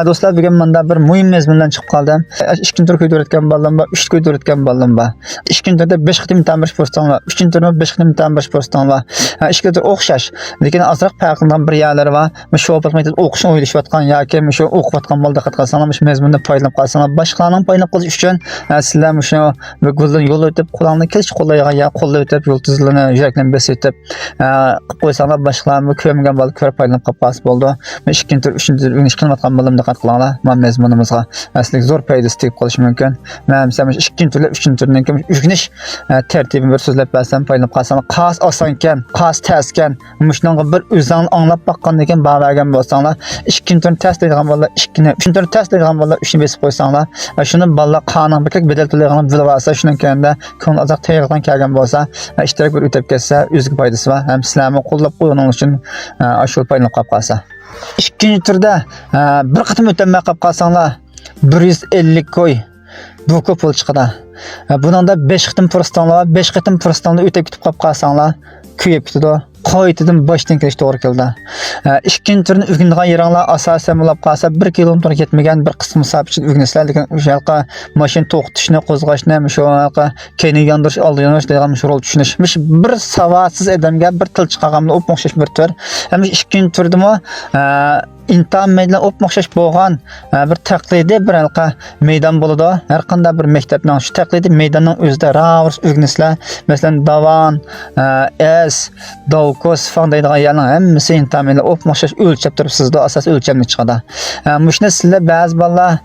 Do'stlar, bugun menda bir muhim mezmun bilan chiqib qoldim. 2 tur ko'tarayotgan bolalar bor, 3 ko'tarayotgan bolalar bor. 2 turda 5 qitim imtihon berish postinglar bor. 3 turda 5 qitim imtihon berish postinglar bor. 2 tur o'xshash, lekin azroq farqlangan bir yerlari bor. Shu o'qitmaydi o'qishni o'ylashayotgan yoki shu o'qiyotgan bola diqqat qilsanlar, shu mezmundan foydalanib qolsanlar, boshqalarning foydalanib qolish uchun sizlar shu yo'ldan yo'l o'tib, qo'lingni kelish qo'llagan ya qo'llar o'tib, yo'l tizlarini yuraklarni besitib qo'ysanlar, boshqalarni ko'rmagan bola ko'rib foydalanib qolsa bo'ldi. 2 tur, 3 tur o'g'nish qilmayotgan bo'lim diqqat qilinglar. Men mezmunimizga asli zo'r foydasi tegib qolishi mumkin. Men mesela 2 turda 3 turdan keyin o'g'nish tartibini bir so'zlab bersam, foydalanib qolsanlar, qas osonkan, qas taskan, mushunga bir o'zingni anglab baqqandan keyin baragan bo'lsanglar, 2 turni taslaydigan bolalar 2ni, 3 turni taslaydigan bolalar 3ni besib qo'ysanglar, shuni bolalar qonun bir bedel to'laydigan bilib olsa, shundan keyin ko'ngil azoq tayyordan kelgan bo'lsa, ishtirok bir o'tib ketsa, o'ziga foydasi bor. Ham sizlarni qo'llab qo'yganing uchun shu foydalanib qolsa. 2 turda bir qitim o'tmay qolib qolsanglar 150 ko'y bu ko'p pul chiqadi. Buningda 5 qitim fursatlar, 5 qitim fursatlarni o'tib ketib qolib qolsanglar, kuyib ketadi. Qaytadan boshdan kelish to'g'ri keldi. 2 turni o'rgangan yeringlar asosan bo'lib qolsa 1 kilometr ketmagan bir qism musobaqa o'rganishlar, lekin o'sha yoqqa mashina to'xtatishni, qo'zg'ashni, shu yoqqa keyni yondirish, oldi yondirish degan rol tushunish. Bir savodsiz odamga bir til chiqarganlar o'xshash bir tur. Ham 2 turdimi imtihon maydoni o'xshash bo'lgan bir taqlidiy bir halqa maydon bo'ladi. Har qanday bir maktabning shu taqlidiy maydonning o'zida ravrs o'rganishlar, masalan Davan, S, Dovkos falan deydigan yerning hammasi imtihon maydoni o'xshash o'lchab turibsizda, asos o'lchamni chiqadi. Mushuni sizlar ba'zi bolalar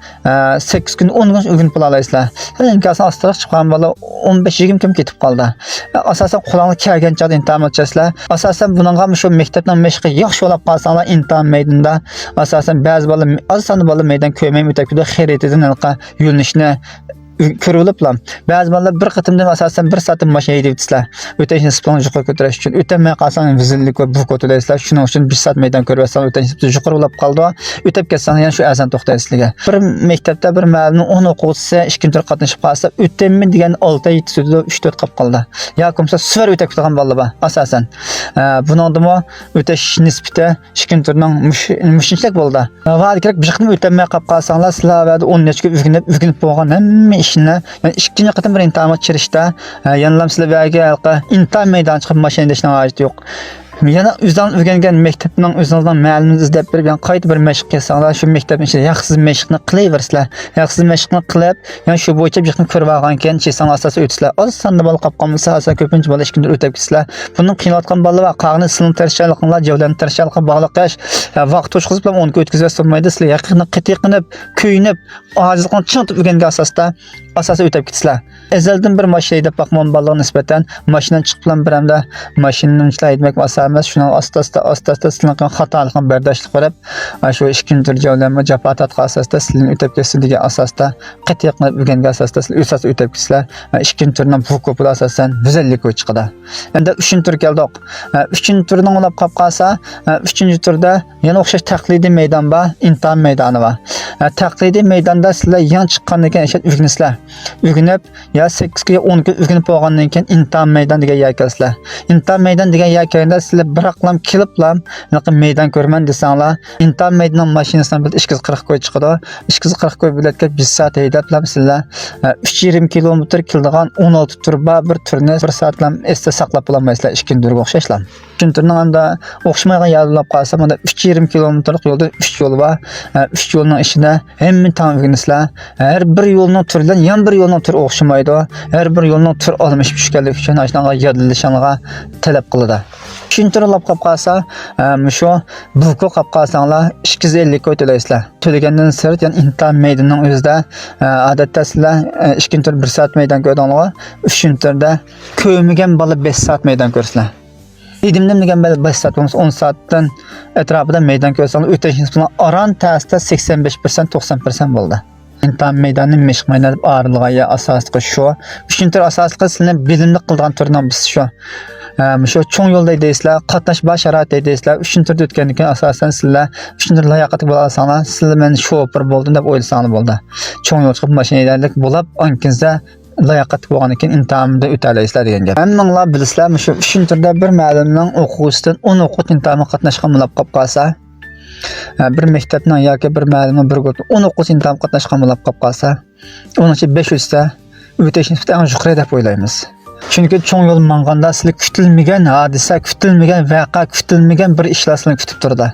8 kun 10 kun o'rganib olasizlar. Imkonsiz astroq chiqqan bola 15-20 kun ketib qoldi. Asosan qo'lingizga kelgan chog'da imtihon o'tkazsizlar. Asosan buningga shu maktabning mashqi yaxshi bo'lib qolsanglar, imtihon maydonida asasen bazı bolalar az sonli bolalar maydon ko'may o'takida xaritadan yo'llanishni ko'riliblar. Ba'zi bolalar bir qitimdan asosan 1 soat mashina haydayapsizlar. O'tashni nisbatan yuqori ko'tarish uchun o'tmay qolsang vizillik va bu ko'taraysizlar. Shuning uchun 1 soat maydon ko'rvasan, o'tashni yuqori bo'lib qoldi. O'tib ketsan, yana shu azan to'xtaysizlar. Bir maktabda bir ma'lumni 10 o'quvchisi 2 tur qatnashib qolsa, o'taymi degan 6-7 sudda 3-4 qolib qoldi. Yoki suvar o'tib ketgan bolalar bor asosan. Buningdimi o'tash nisbati 2 turning mushinchlik bo'ldi. Va kerak bir qitim o'tmay qolib qolsanglar, sizlar va 10 nechga o'rganib bo'lgan hamma ishni, yani 2 qitim bir imtihon chirishda, yana sizlarga imtihon maydoniga chiqib mashina haydashning hojati yo'q. Yana o'zdan o'rgangan maktabning o'zingizdan ma'lumot izlab berib, qayta bir mashq qilsanglar, shu maktabning ichida yaxshiz mashqni qilaversizlar. Yaxshiz mashqni qilib, yana shu bo'yicha bir qitim ko'rib olgan keyin chesang asosan o'tisizlar. Oz sonda bola qolib qolmasa, asosan ko'pincha bola 2 kun o'tib ketsinlar. Bundan qiynalgan bolalar va qog'ni sinib tarishchiliklar, javlanib tarishchilikqa bog'liq qish, vaqt o'tkazib bilan 10 kun o'tkazib bo'lmaydi. Sizlar yaqinni qitiqinib, kuyinib, ojizlikni chiqib o'rgangan asosda o'tib ketsinlar. Ezaldan bir mashina haydab boqmon bolalar nisbatan mashinadan chiqib bilan bir hamda mashinani ishlaydimak emas, shuni asta-asta sizlarga xatolikni bardoshlik qilib, shu 2 tur javlanma jafotat asosida sizlarni o'tib ketsin degan asosda qatiy qilib o'rgangan asosda sizlar o'tib ketsizlar. 2 turning bu ko'pi asosan 150 ko'y chiqadi. Endi 3 tur keldik. 3 turning olib qolib qolsa, 3 turda yana o'xshash taqlidiy maydon bor, imtihon maydoni bor. Taqlidiy maydonda sizlar yan chiqqandan keyin o'rganisizlar. O'rganib, ya 8 ga 10 kun o'rganib bo'lgandan keyin imtihon maydon degan yer kelsizlar. Imtihon maydon degan yer kelganda sizlar biraqlam keliblar, maydon ko'rman desanglar, imtihon maydonining mashinasidan 240 ko'y chiqadi. 240 ko'y biletga 1 soat haydablar sizlar 3,5 kilometr keladigan 16 tur bor, bir turni 1 soat bilan esda saqlab bo'lmaysizlar, 2 turga o'xshashlar. 2 turning anda o'xshamagan yerlar qolsa, bunda 3,5 kilometrlik yo'lda 3 yo'l bor. 3 yo'lning ichida hamma tam o'rganisizlar. Har bir yo'lning turidan yan bir yo'lning turi o'xshamaydi. Har bir yo'lning tur almashib tushganligi uchun ashnaqa yodlashanga talab qiladi. 3 tur olib qolib qolsa, shu buku qolib qolsanglar 250 ko'y to'laysizlar. To'lagandan sirt, ya'ni imtihon maydonining o'zida odatda sizlar 2 tur 1 soat maydon ko'rdinglar, 3 turda ko'migan bola 5 soat maydon ko'rsizlar. Edimdim degan 5 soat bo'lsa 10 soatdan atrofida maydon ko'rsanglar, o'tash nisbatan aran ta'sirda 85% 90% bo'ldi. imtihon maydonining mashq maydoni deb ayrılgan asosli shu. 3-tur asosli sizlarni bilimli qilgan turdan biz shu. Shu cho'ng yo'lda deysizlar, qatnash baş sharoitda deysizlar. 3-turda o'tgandan keyin asosan sizlar 3-tur layoqati bo'lasanglar, sizlar men shofer bo'ldim deb o'ylasanglar bo'ldi. Cho'ng yo'l chiqib mashina haydaylik bo'lib, onkingizda layoqat bo'lgandan keyin imtihonda o'talaysizlar degan gap. Hammanglar bilasizlar, shu 3-turda bir ma'lumning o'quvchisidan 10 o'quvchi imtihonga qatnashgan bo'lib qolib qolsa, bir maktabning yoki bir ma'lumning bir guruh 10 o'quvchi imtihon qatnashgan bo'lib qolsa, onun için 500 ta o'tish nisbati eng yuqori deb o'ylaymiz. Chunki cho'ng yo'l manganda sizlar kutilmagan hodisa, kutilmagan voqea, kutilmagan bir ishlar sizlarni kutib turdi.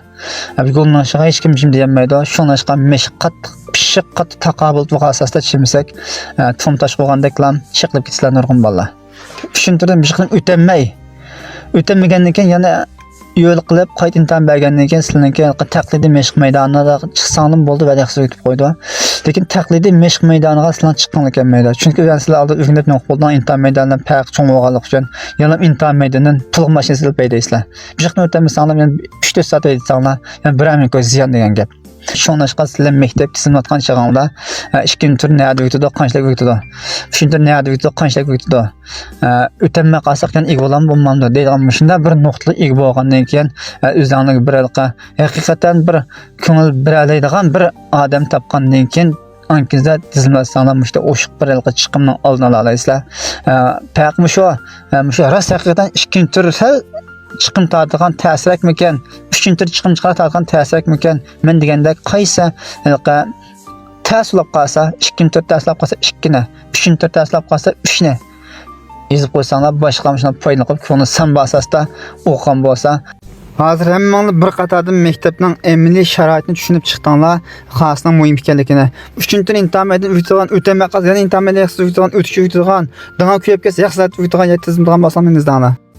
Bu yo'llanishga hech kim jim deyolmaydi. Shunlashqa meşqat, pishiq qat taqobil asosida chimsak, tuxum tosh qo'ygandeklam chiqib ketishlar nurg'un bolalar. Tushuntirdim, bir qilib o'tamagandan keyin yana yo'l qilib qayta imtihon bergandan keyin sizlarniki taqlidiy mashq maydonida chiqsanglar bo'ldi va yaxshi o'tib qo'ydi. Lekin taqlidiy mashq maydoniga sizlar chiqqanlar kelmaydi. Chunki sizlar oldin o'rganib o'qigan imtihon maydonidan farq cho'ng bo'lganligi uchun yana imtihon maydonidan to'liq mashinasini paydaysizlar. Bir yoqni o'tamasanlar, yana 3-4 soat o'tsanlar, yana bir aminga ziyon degan gap. Şunlaşqa sizlar maktab tizimlatgan chag'ingda ikkinchi tur nada o'tadi, qanchalik o'tadi. Uchinchi tur nada o'tadi, qanchalik o'tadi. O'tanmay qolsak ham ego bilan bo'lmamdi deydigan shunda bir nuqtali ego bo'lgandan keyin o'zingizga bir haqiqatan bir ko'ngil beradigan bir odam topgandan keyin ankizda tizimlatsanglar işte o'shiq bir chiqimning oldini olasizlar. Faqat shu rost haqiqatan ikkinchi tur chiqim tortgan ta'sirlikmikan, uchinchi tur chiqim chiqaradigan ta'sirlikmikan, men deganda qaysi ta'sirlab qolsa, ikkinchi tur ta'sirlab qolsa 2 ni, uchinchi tur ta'sirlab qolsa 3 ni yozib qo'ysanglar, boshqa shuni foydalanib qolib, ko'ngil san asosida o'qigan bo'lsa, hozir hammanglar bir qatordan maktabning amaliy sharoitini tushunib chiqdinglar, xosning muhim ekanligini. Uchinchi tur imtihondan o'tamay qolgan, imtihondan yaxshi o'tgan, o'tish o'tgan, danga ko'yib kelsa yaxshi o'tgan, yetkazilgan bo'lsa, men izdanglar.